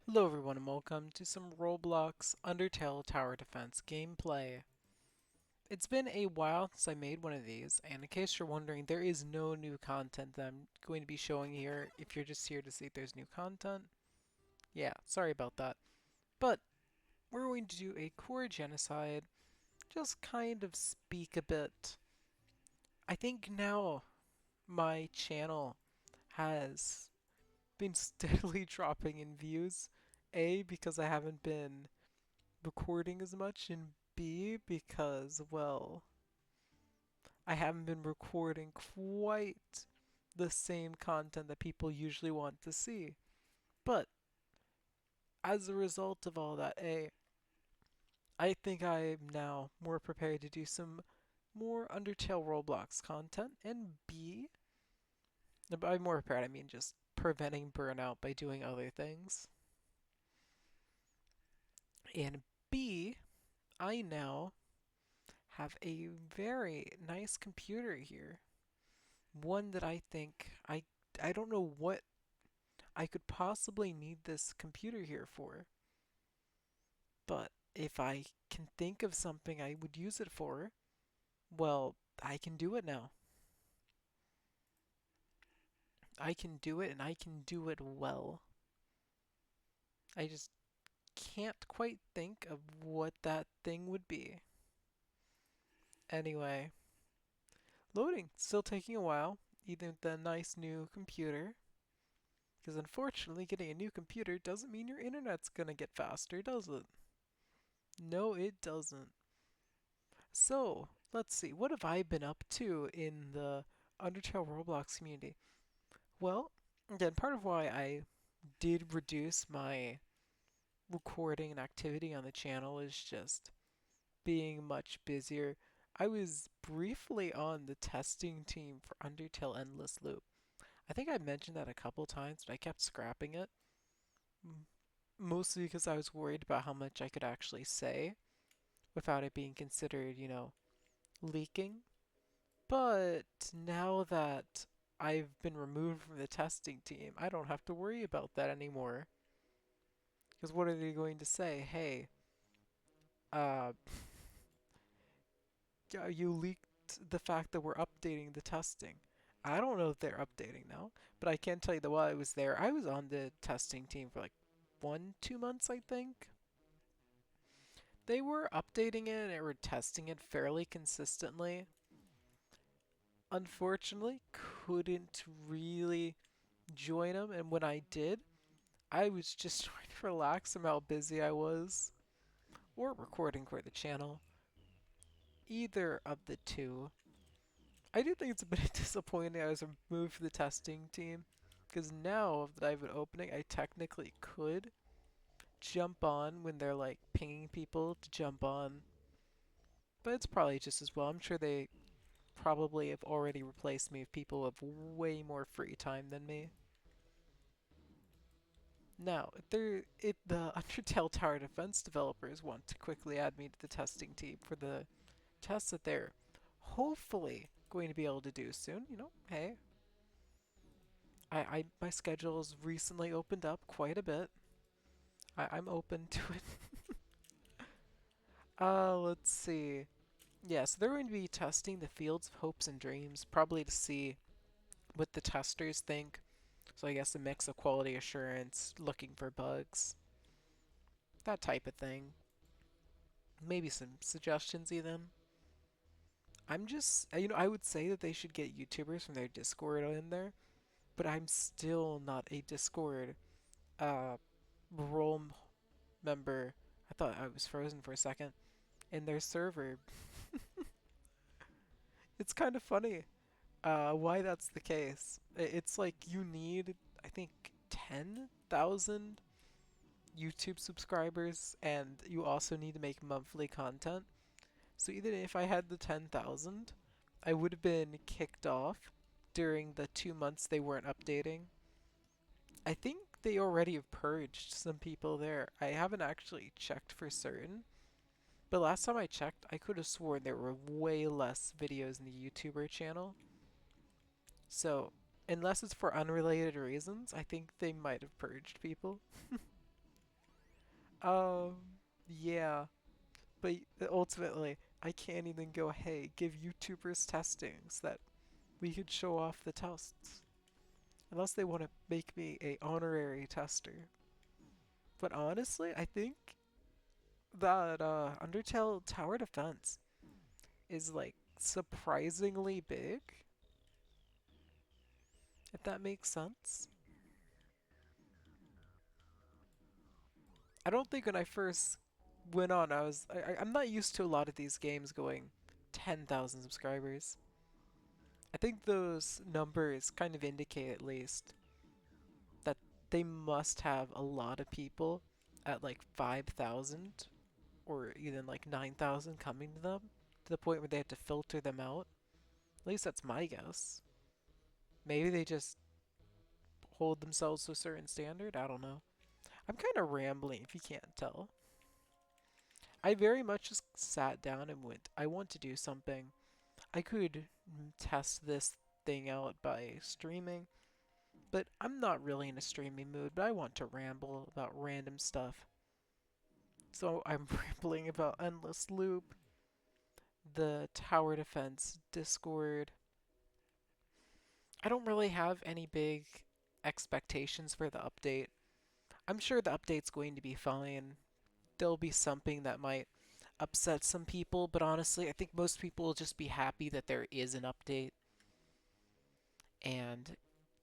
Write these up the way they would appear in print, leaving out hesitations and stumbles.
Hello everyone and welcome to some Roblox Undertale Tower Defense gameplay. It's been a while since I made one of these, and in case you're wondering, there is no new content that I'm going to be showing here. If you're just here to see if there's new content, yeah, sorry about that. But we're going to do a core genocide, just kind of speak a bit. I think now my channel has been steadily dropping in views. A, because I haven't been recording as much, and B, because, well, I haven't been recording quite the same content that people usually want to see. But as a result of all that, A, I think I am now more prepared to do some more Undertale Roblox content, and B, by more prepared I mean just preventing burnout by doing other things. And B, I now have a very nice computer here. One that I think I don't know what I could possibly need this computer here for, but if I can think of something I would use it for, well, I can do it now. I can do it and I can do it well. I just can't quite think of what that thing would be. Anyway, loading. Still taking a while, even with the nice new computer. Because unfortunately, getting a new computer doesn't mean your internet's gonna get faster, does it? No, it doesn't. So, let's see, what have I been up to in the Undertale Roblox community? Well, again, part of why I did reduce my recording and activity on the channel is just being much busier. I was briefly on the testing team for Undertale Endless Loop. I think I mentioned that a couple times, but I kept scrapping it. Mostly because I was worried about how much I could actually say without it being considered, leaking. But now that I've been removed from the testing team, I don't have to worry about that anymore. Because what are they going to say? Hey, uh, yeah, you leaked the fact that we're updating the testing. I don't know if they're updating now, but I can tell you that while I was there, I was on the testing team for like 1, 2 months, I think. They were updating it and were testing it fairly consistently. Unfortunately, couldn't really join them, and when I did, I was just trying to relax from how busy I was, or recording for the channel. Either of the two. I do think it's a bit disappointing I was removed from the testing team, because now that I have an opening, I technically could jump on when they're like pinging people to jump on. But it's probably just as well. I'm sure they probably have already replaced me with people with way more free time than me. Now, if the Undertale Tower Defense developers want to quickly add me to the testing team for the tests that they're hopefully going to be able to do soon, hey, my schedule has recently opened up quite a bit. I'm open to it. Let's see. Yeah, so they're going to be testing the fields of hopes and dreams, probably to see what the testers think. So I guess a mix of quality assurance, looking for bugs, that type of thing. Maybe some suggestions even. I'm just, I would say that they should get YouTubers from their Discord in there, but I'm still not a Discord uh, role member. I thought I was frozen for a second in their server. It's kind of funny why that's the case. It's like you need, I think, 10,000 YouTube subscribers, and you also need to make monthly content. So even if I had the 10,000, I would have been kicked off during the 2 months they weren't updating. I think they already have purged some people there. I haven't actually checked for certain, but last time I checked, I could have sworn there were way less videos in the YouTuber channel. So, unless it's for unrelated reasons, I think they might have purged people. Um, yeah, but ultimately, I can't even go, hey, give YouTubers testings that we could show off the tests. Unless they want to make me a honorary tester. But honestly, I think that Undertale Tower Defense is like surprisingly big, if that makes sense. I don't think when I first went on, I'm not used to a lot of these games going 10,000 subscribers. I think those numbers kind of indicate at least that they must have a lot of people at like 5,000 or even like 9,000 coming to them to the point where they have to filter them out. At least that's my guess. Maybe they just hold themselves to a certain standard. I don't know. I'm kind of rambling if you can't tell. I very much just sat down and went, I want to do something. I could test this thing out by streaming, but I'm not really in a streaming mood, but I want to ramble about random stuff. So I'm rambling about Endless Loop, the Tower Defense Discord. I don't really have any big expectations for the update. I'm sure the update's going to be fine. There'll be something that might upset some people, but honestly, I think most people will just be happy that there is an update, and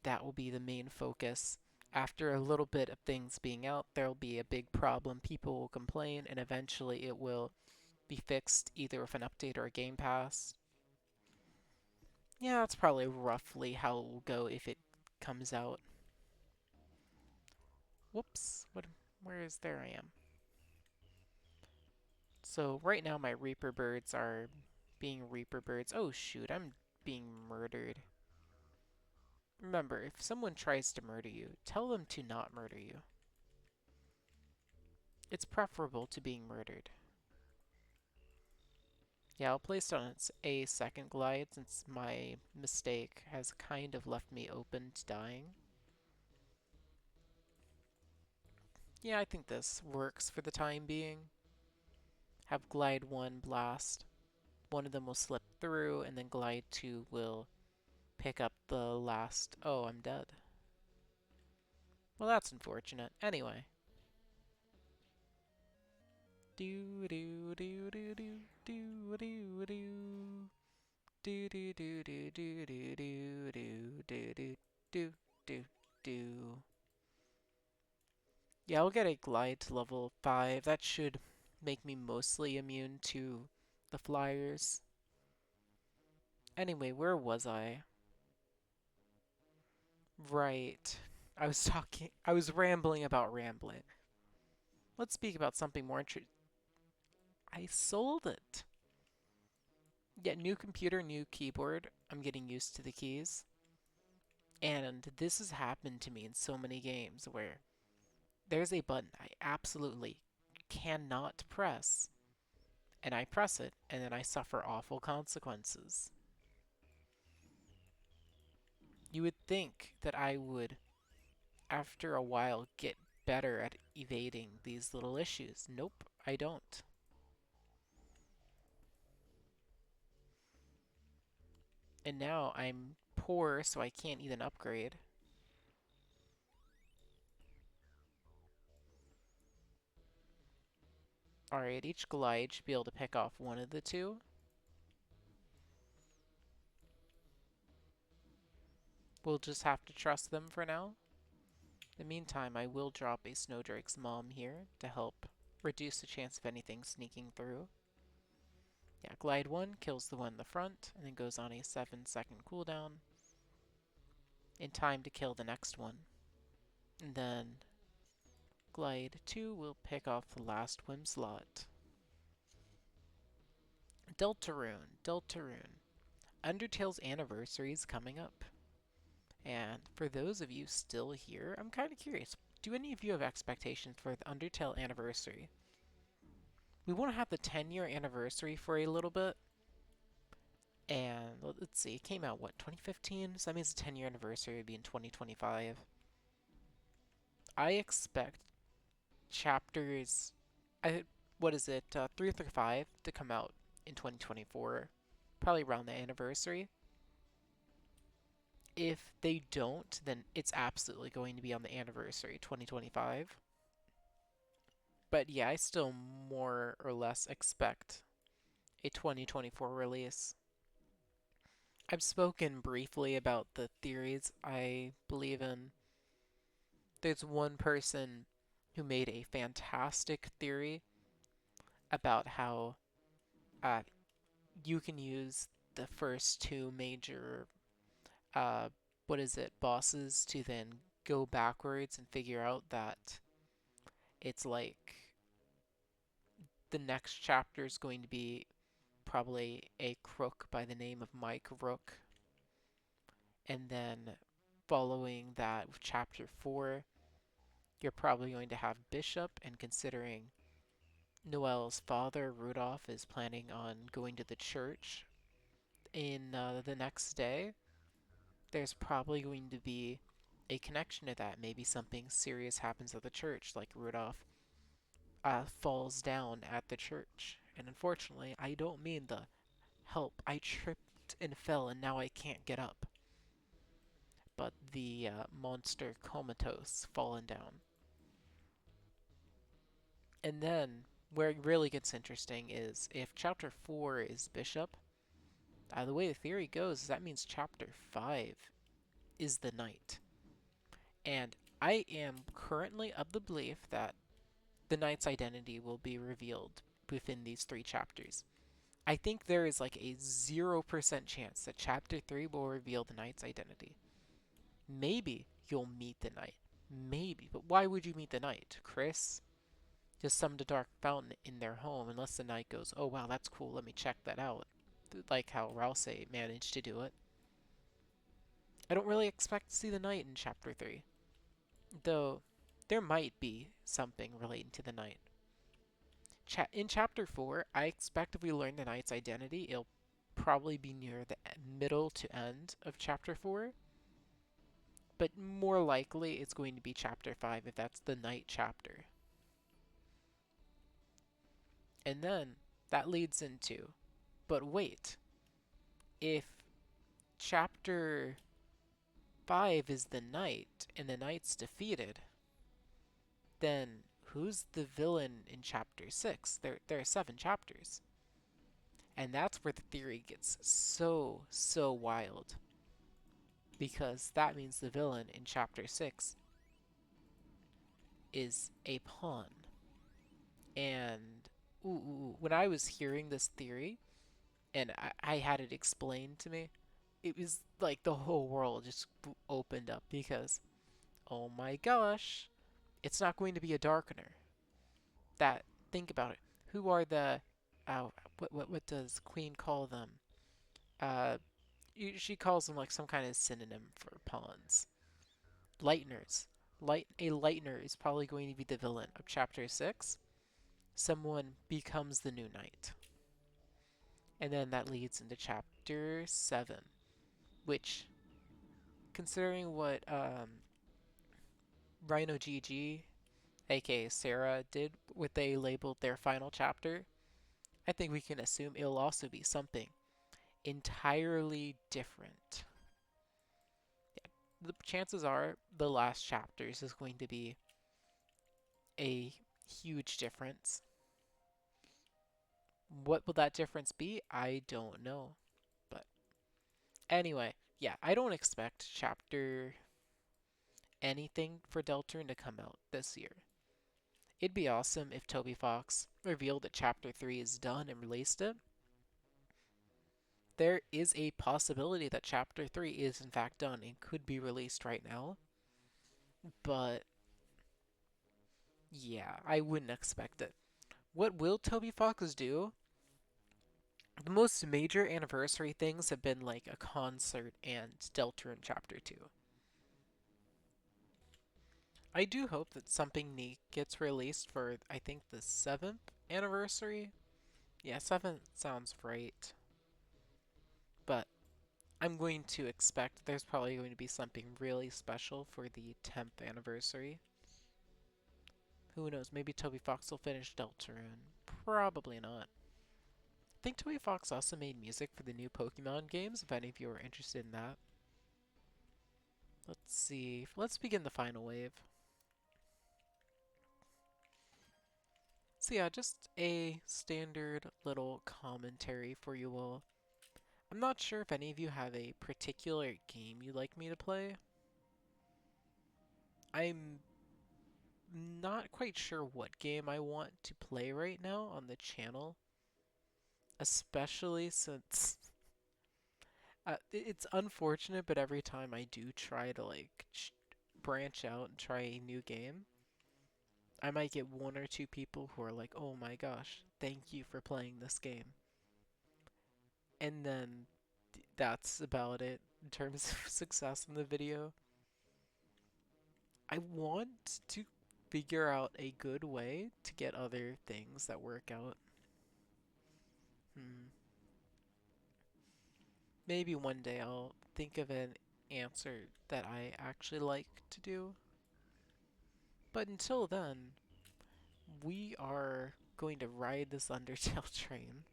that will be the main focus. After a little bit of things being out, there'll be a big problem. People will complain, and eventually it will be fixed either with an update or a Game Pass. Yeah, that's probably roughly how it will go if it comes out. Whoops, where is there I am? So right now my Reaper birds are being Reaper birds. Oh shoot, I'm being murdered. Remember, if someone tries to murder you, tell them to not murder you. It's preferable to being murdered. Yeah, I'll place it on a second glide since my mistake has kind of left me open to dying. Yeah, I think this works for the time being. Have glide 1 blast. One of them will slip through, and then glide 2 will pick up the last. Oh, I'm dead. Well, that's unfortunate. Anyway. Do do do do do do do do. Do do do do do do do do do do do do do. Yeah, I'll get a glide to level 5. That should make me mostly immune to the flyers. Anyway, where was I? Right. I was rambling about rambling. Let's speak about something more interesting. I sold it. Yeah, new computer, new keyboard. I'm getting used to the keys. And this has happened to me in so many games where there's a button I absolutely cannot press, and I press it, and then I suffer awful consequences. You would think that I would, after a while, get better at evading these little issues. Nope, I don't. And now I'm poor, so I can't even upgrade. Alright, each glide should be able to pick off one of the two. We'll just have to trust them for now. In the meantime, I will drop a Snowdrake's mom here to help reduce the chance of anything sneaking through. Yeah, glide 1 kills the one in the front, and then goes on a 7-second cooldown in time to kill the next one. And then glide 2 will pick off the last whim slot. Deltarune, Deltarune. Undertale's anniversary is coming up. And for those of you still here, I'm kind of curious. Do any of you have expectations for the Undertale anniversary? We want to have the 10-year anniversary for a little bit. And let's see, it came out, what, 2015? So that means the 10-year anniversary would be in 2025. I expect chapters, I what is it, 3 through 5 to come out in 2024, probably around the anniversary. If they don't, then it's absolutely going to be on the anniversary 2025. But yeah, I still more or less expect a 2024 release. I've spoken briefly about the theories I believe in. There's one person who made a fantastic theory about how uh, you can use the first two major, uh, what is it, bosses to then go backwards and figure out that it's like the next chapter is going to be probably a crook by the name of Mike Rook. And then following that with chapter 4, you're probably going to have Bishop, and considering Noelle's father, Rudolph, is planning on going to the church in the next day, there's probably going to be a connection to that. Maybe something serious happens at the church, like Rudolph falls down at the church. And unfortunately, I don't mean the help, I tripped and fell and now I can't get up, but the monster comatose fallen down. And then, where it really gets interesting is if chapter 4 is Bishop, the way the theory goes, that means chapter 5 is the knight. And I am currently of the belief that the knight's identity will be revealed within these 3 chapters. I think there is like a 0% chance that chapter 3 will reveal the knight's identity. Maybe you'll meet the knight. Maybe. But why would you meet the knight? Chris just summoned a dark fountain in their home unless the knight goes, oh wow, that's cool, let me check that out. Like how Rouse managed to do it. I don't really expect to see the knight in chapter 3. Though there might be something relating to the knight. In chapter 4, I expect if we learn the knight's identity, it'll probably be near the middle to end of chapter 4. But more likely, it's going to be chapter 5 if that's the knight chapter. And then that leads into, but wait, if chapter 5 is the knight and the knight's defeated, then who's the villain in chapter 6? There are 7 chapters. And that's where the theory gets so wild. Because that means the villain in chapter 6 is a pawn. And when I was hearing this theory and I had it explained to me, it was like the whole world just opened up because, oh my gosh, it's not going to be a darkener. That, think about it. Who are the, what does Queen call them? Uh, she calls them like some kind of synonym for pawns. Lighteners. A lightener is probably going to be the villain of chapter 6. Someone becomes the new knight. And then that leads into chapter 7, which, considering what Rhino GG, aka Sarah, did, what they labeled their final chapter, I think we can assume it'll also be something entirely different. Yeah, the chances are the last chapters is going to be a huge difference. What will that difference be? I don't know. But anyway, yeah, I don't expect chapter anything for Deltarune to come out this year. It'd be awesome if Toby Fox revealed that chapter 3 is done and released it. There is a possibility that chapter 3 is in fact done and could be released right now. But yeah, I wouldn't expect it. What will Toby Fox do? The most major anniversary things have been like a concert and Deltarune Chapter 2. I do hope that something neat gets released for, I think, the 7th anniversary. Yeah, 7th sounds right. But I'm going to expect there's probably going to be something really special for the 10th anniversary. Who knows? Maybe Toby Fox will finish Deltarune. Probably not. I think Toby Fox also made music for the new Pokemon games, if any of you are interested in that. Let's see. Let's begin the final wave. So yeah, just a standard little commentary for you all. I'm not sure if any of you have a particular game you'd like me to play. I'm not quite sure what game I want to play right now on the channel, especially since it's unfortunate, but every time I do try to like branch out and try a new game, I might get one or two people who are like, "Oh my gosh, thank you for playing this game." And then that's about it in terms of success in the video. I want to figure out a good way to get other things that work out. Hmm. Maybe one day I'll think of an answer that I actually like to do. But until then, we are going to ride this Undertale train.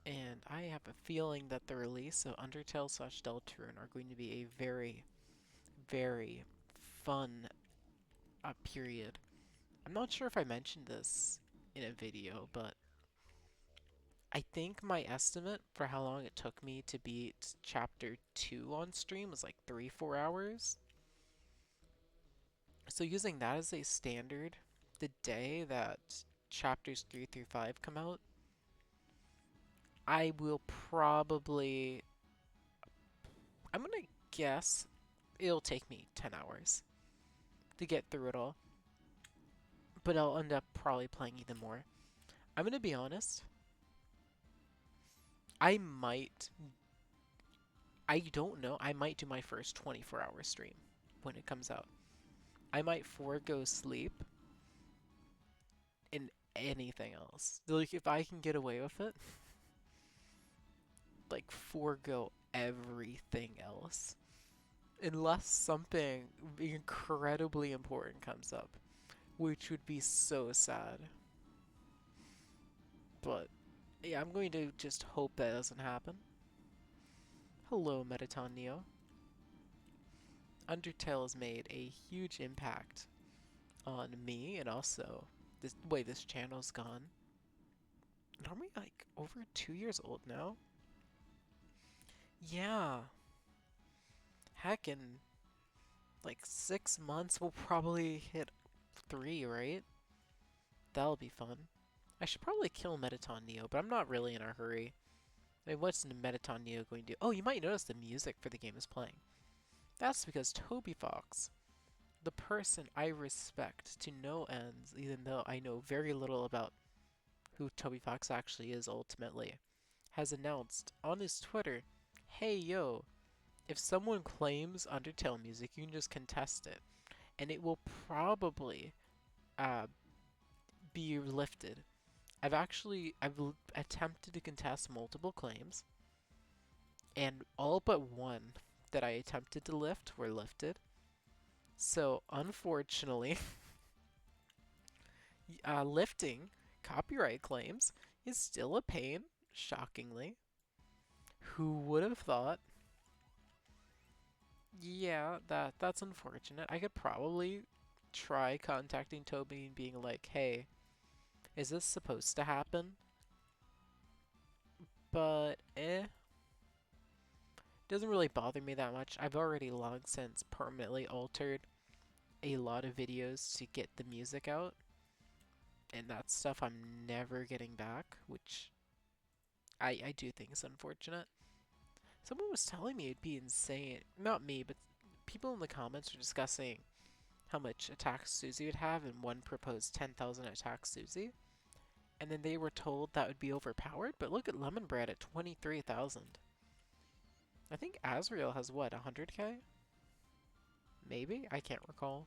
And I have a feeling that the release of Undertale / Deltarune are going to be a very, very fun period. I'm not sure if I mentioned this in a video, but I think my estimate for how long it took me to beat chapter 2 on stream was like 3-4 hours. So using that as a standard, the day that chapters 3 through 5 come out, I will probably, I'm gonna guess it'll take me 10 hours to get through it all. But I'll end up probably playing even more. I'm gonna be honest, I might, I don't know, I might do my first 24-hour stream when it comes out. I might forego sleep and anything else. Like, if I can get away with it, like, forego everything else. Unless something incredibly important comes up, which would be so sad. But, yeah, I'm going to just hope that doesn't happen. Hello, Metaton Neo. Undertale has made a huge impact on me and also the way this channel's gone. Aren't we like over 2 years old now? Yeah. Heck, in like 6 months we'll probably hit 3, right? That'll be fun. I should probably kill Metaton Neo, but I'm not really in a hurry. I mean, what's Metaton Neo going to do? Oh, you might notice the music for the game is playing. That's because Toby Fox, the person I respect to no ends, even though I know very little about who Toby Fox actually is ultimately, has announced on his Twitter, "Hey yo, if someone claims Undertale music, you can just contest it, and it will probably uh, be lifted." I've attempted to contest multiple claims, and all but one that I attempted to lift were lifted. So unfortunately, lifting copyright claims is still a pain. Shockingly, who would have thought? Yeah, that's unfortunate. I could probably try contacting Toby and being like, "Hey, is this supposed to happen?" But doesn't really bother me that much. I've already long since permanently altered a lot of videos to get the music out, and that's stuff I'm never getting back, which I do think is unfortunate. Someone was telling me it'd be insane. Not me, but people in the comments were discussing how much attack Susie would have, and one proposed 10,000 attack Susie. And then they were told that would be overpowered, but look at Lemon Bread at 23,000. I think Azrael has what, 100k? Maybe? I can't recall.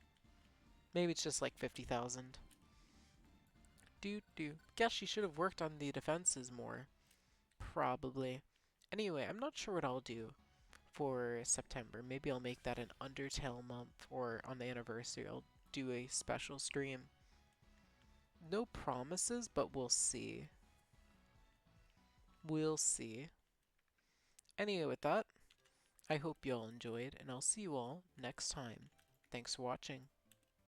Maybe it's just like 50,000. Guess she should have worked on the defenses more. Probably. Anyway, I'm not sure what I'll do for September. Maybe I'll make that an Undertale month, or on the anniversary, I'll do a special stream. No promises, but we'll see. We'll see. Anyway, with that, I hope you all enjoyed, and I'll see you all next time. Thanks for watching.